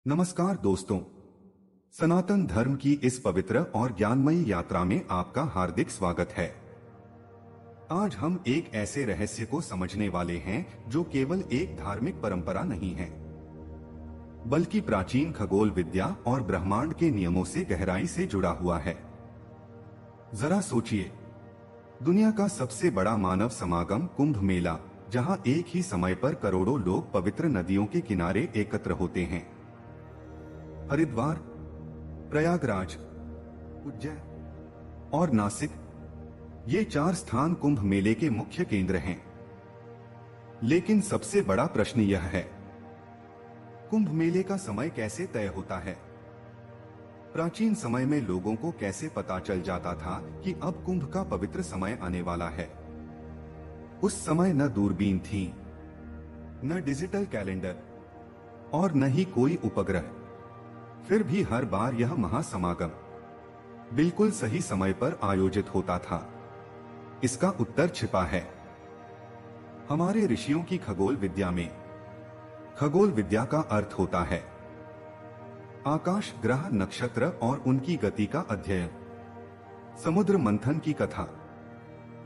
नमस्कार दोस्तों, सनातन धर्म की इस पवित्र और ज्ञानमयी यात्रा में आपका हार्दिक स्वागत है। आज हम एक ऐसे रहस्य को समझने वाले हैं जो केवल एक धार्मिक परंपरा नहीं है, बल्कि प्राचीन खगोल विद्या और ब्रह्मांड के नियमों से गहराई से जुड़ा हुआ है। जरा सोचिए, दुनिया का सबसे बड़ा मानव समागम कुंभ मेला, जहां एक ही समय पर करोड़ों लोग पवित्र नदियों के किनारे एकत्र होते हैं। हरिद्वार, प्रयागराज, उज्जैन और नासिक, ये चार स्थान कुंभ मेले के मुख्य केंद्र हैं। लेकिन सबसे बड़ा प्रश्न यह है, कुंभ मेले का समय कैसे तय होता है? प्राचीन समय में लोगों को कैसे पता चल जाता था कि अब कुंभ का पवित्र समय आने वाला है? उस समय न दूरबीन थी, न डिजिटल कैलेंडर और न ही कोई उपग्रह। फिर भी हर बार यह महासमागम बिल्कुल सही समय पर आयोजित होता था। इसका उत्तर छिपा है हमारे ऋषियों की खगोल विद्या में। खगोल विद्या का अर्थ होता है आकाश, ग्रह, नक्षत्र और उनकी गति का अध्ययन। समुद्र मंथन की कथा,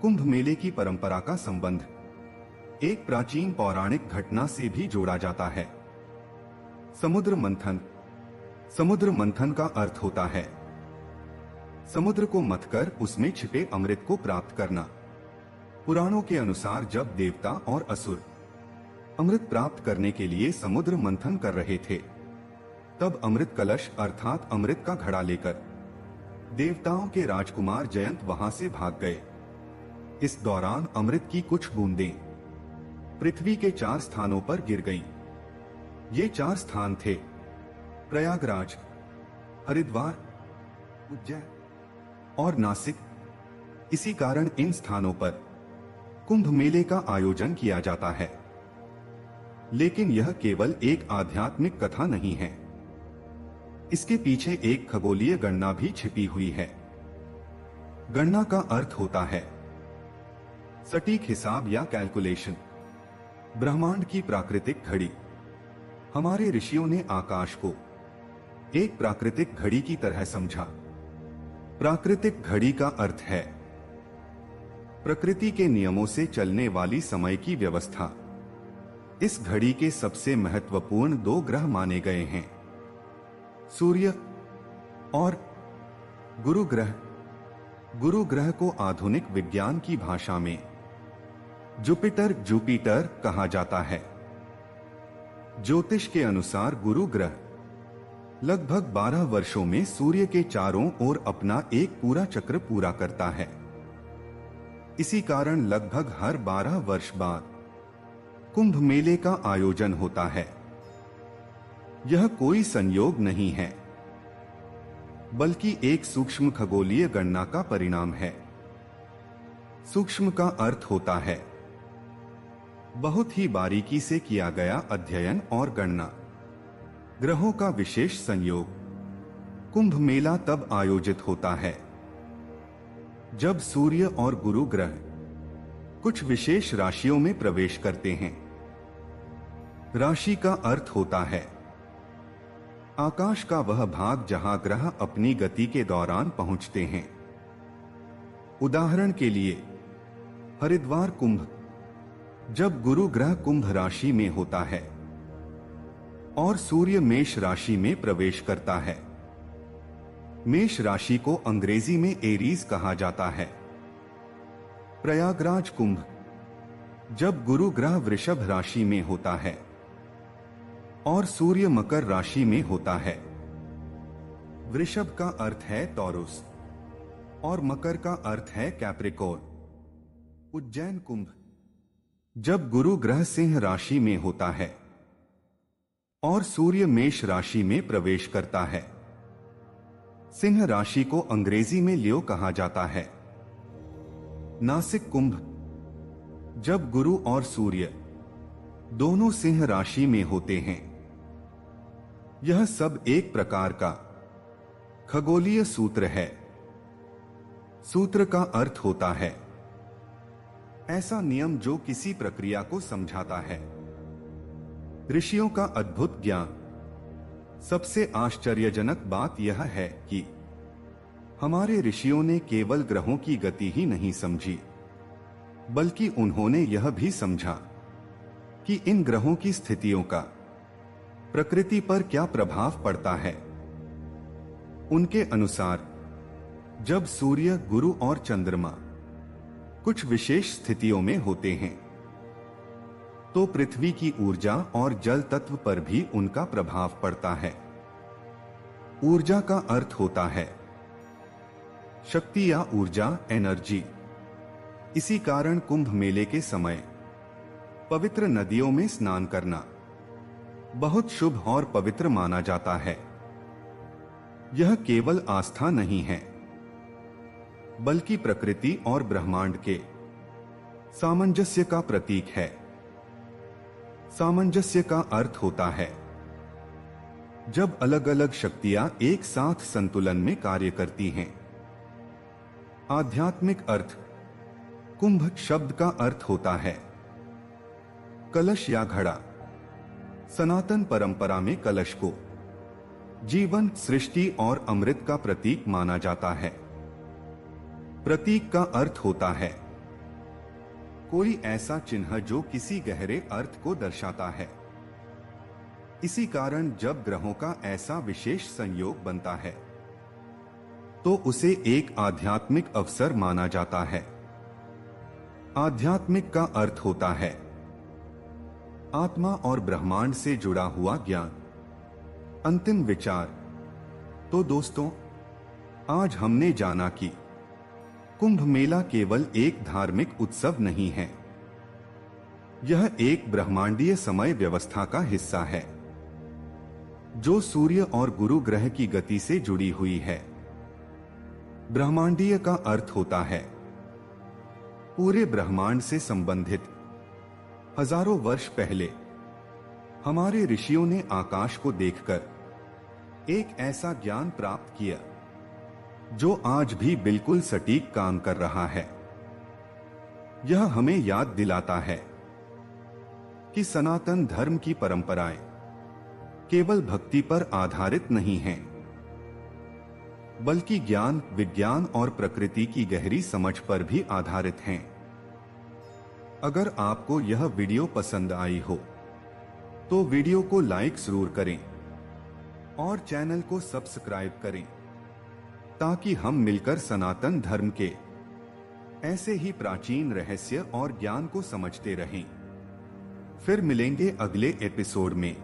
कुंभ मेले की परंपरा का संबंध एक प्राचीन पौराणिक घटना से भी जोड़ा जाता है। समुद्र मंथन। समुद्र मंथन का अर्थ होता है समुद्र को मथकर उसमें छिपे अमृत को प्राप्त करना। पुराणों के अनुसार जब देवता और असुर अमृत प्राप्त करने के लिए समुद्र मंथन कर रहे थे, तब अमृत कलश अर्थात अमृत का घड़ा लेकर देवताओं के राजकुमार जयंत वहां से भाग गए। इस दौरान अमृत की कुछ बूंदें पृथ्वी के 4 स्थानों पर गिर गईं। ये 4 स्थान थे प्रयागराज, हरिद्वार, उज्जैन और नासिक। इसी कारण इन स्थानों पर कुंभ मेले का आयोजन किया जाता है। लेकिन यह केवल एक आध्यात्मिक कथा नहीं है, इसके पीछे एक खगोलीय गणना भी छिपी हुई है। गणना का अर्थ होता है सटीक हिसाब या कैलकुलेशन। ब्रह्मांड की प्राकृतिक घड़ी। हमारे ऋषियों ने आकाश को एक प्राकृतिक घड़ी की तरह समझा। प्राकृतिक घड़ी का अर्थ है प्रकृति के नियमों से चलने वाली समय की व्यवस्था। इस घड़ी के सबसे महत्वपूर्ण 2 ग्रह माने गए हैं, सूर्य और गुरु ग्रह। गुरु ग्रह को आधुनिक विज्ञान की भाषा में जुपिटर कहा जाता है। ज्योतिष के अनुसार गुरु ग्रह लगभग 12 वर्षों में सूर्य के चारों ओर अपना एक पूरा चक्र पूरा करता है। इसी कारण लगभग हर 12 वर्ष बाद कुंभ मेले का आयोजन होता है। यह कोई संयोग नहीं है, बल्कि एक सूक्ष्म खगोलीय गणना का परिणाम है। सूक्ष्म का अर्थ होता है बहुत ही बारीकी से किया गया अध्ययन और गणना। ग्रहों का विशेष संयोग। कुंभ मेला तब आयोजित होता है जब सूर्य और गुरु ग्रह कुछ विशेष राशियों में प्रवेश करते हैं। राशि का अर्थ होता है आकाश का वह भाग जहां ग्रह अपनी गति के दौरान पहुंचते हैं। उदाहरण के लिए हरिद्वार कुंभ, जब गुरु ग्रह कुंभ राशि में होता है और सूर्य मेष राशि में प्रवेश करता है। मेष राशि को अंग्रेजी में एरीज कहा जाता है। प्रयागराज कुंभ, जब गुरु ग्रह वृषभ राशि में होता है और सूर्य मकर राशि में होता है। वृषभ का अर्थ है टॉरस और मकर का अर्थ है कैप्रिकॉर्न। उज्जैन कुंभ, जब गुरु ग्रह सिंह राशि में होता है और सूर्य मेष राशि में प्रवेश करता है। सिंह राशि को अंग्रेजी में लियो कहा जाता है। नासिक कुंभ, जब गुरु और सूर्य दोनों सिंह राशि में होते हैं। यह सब एक प्रकार का खगोलीय सूत्र है। सूत्र का अर्थ होता है ऐसा नियम जो किसी प्रक्रिया को समझाता है। ऋषियों का अद्भुत ज्ञान। सबसे आश्चर्यजनक बात यह है कि हमारे ऋषियों ने केवल ग्रहों की गति ही नहीं समझी, बल्कि उन्होंने यह भी समझा कि इन ग्रहों की स्थितियों का प्रकृति पर क्या प्रभाव पड़ता है। उनके अनुसार जब सूर्य, गुरु और चंद्रमा कुछ विशेष स्थितियों में होते हैं तो पृथ्वी की ऊर्जा और जल तत्व पर भी उनका प्रभाव पड़ता है। ऊर्जा का अर्थ होता है शक्ति या ऊर्जा, एनर्जी। इसी कारण कुंभ मेले के समय पवित्र नदियों में स्नान करना बहुत शुभ और पवित्र माना जाता है। यह केवल आस्था नहीं है, बल्कि प्रकृति और ब्रह्मांड के सामंजस्य का प्रतीक है। सामंजस्य का अर्थ होता है जब अलग अलग शक्तियां एक साथ संतुलन में कार्य करती हैं। आध्यात्मिक अर्थ, कुंभ शब्द का अर्थ होता है कलश या घड़ा। सनातन परंपरा में कलश को जीवन, सृष्टि और अमृत का प्रतीक माना जाता है। प्रतीक का अर्थ होता है कोई ऐसा चिन्ह जो किसी गहरे अर्थ को दर्शाता है। इसी कारण जब ग्रहों का ऐसा विशेष संयोग बनता है तो उसे एक आध्यात्मिक अवसर माना जाता है। आध्यात्मिक का अर्थ होता है आत्मा और ब्रह्मांड से जुड़ा हुआ ज्ञान, अंतिम विचार। तो दोस्तों, आज हमने जाना कि कुंभ मेला केवल एक धार्मिक उत्सव नहीं है, यह एक ब्रह्मांडीय समय व्यवस्था का हिस्सा है जो सूर्य और गुरु ग्रह की गति से जुड़ी हुई है। ब्रह्मांडीय का अर्थ होता है पूरे ब्रह्मांड से संबंधित। हजारों वर्ष पहले हमारे ऋषियों ने आकाश को देखकर एक ऐसा ज्ञान प्राप्त किया जो आज भी बिल्कुल सटीक काम कर रहा है। यह हमें याद दिलाता है कि सनातन धर्म की परंपराएं केवल भक्ति पर आधारित नहीं हैं, बल्कि ज्ञान, विज्ञान और प्रकृति की गहरी समझ पर भी आधारित हैं। अगर आपको यह वीडियो पसंद आई हो तो वीडियो को लाइक जरूर करें और चैनल को सब्सक्राइब करें ताकि हम मिलकर सनातन धर्म के ऐसे ही प्राचीन रहस्य और ज्ञान को समझते रहें। फिर मिलेंगे अगले एपिसोड में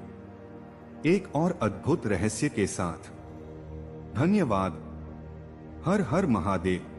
एक और अद्भुत रहस्य के साथ। धन्यवाद। हर हर महादेव।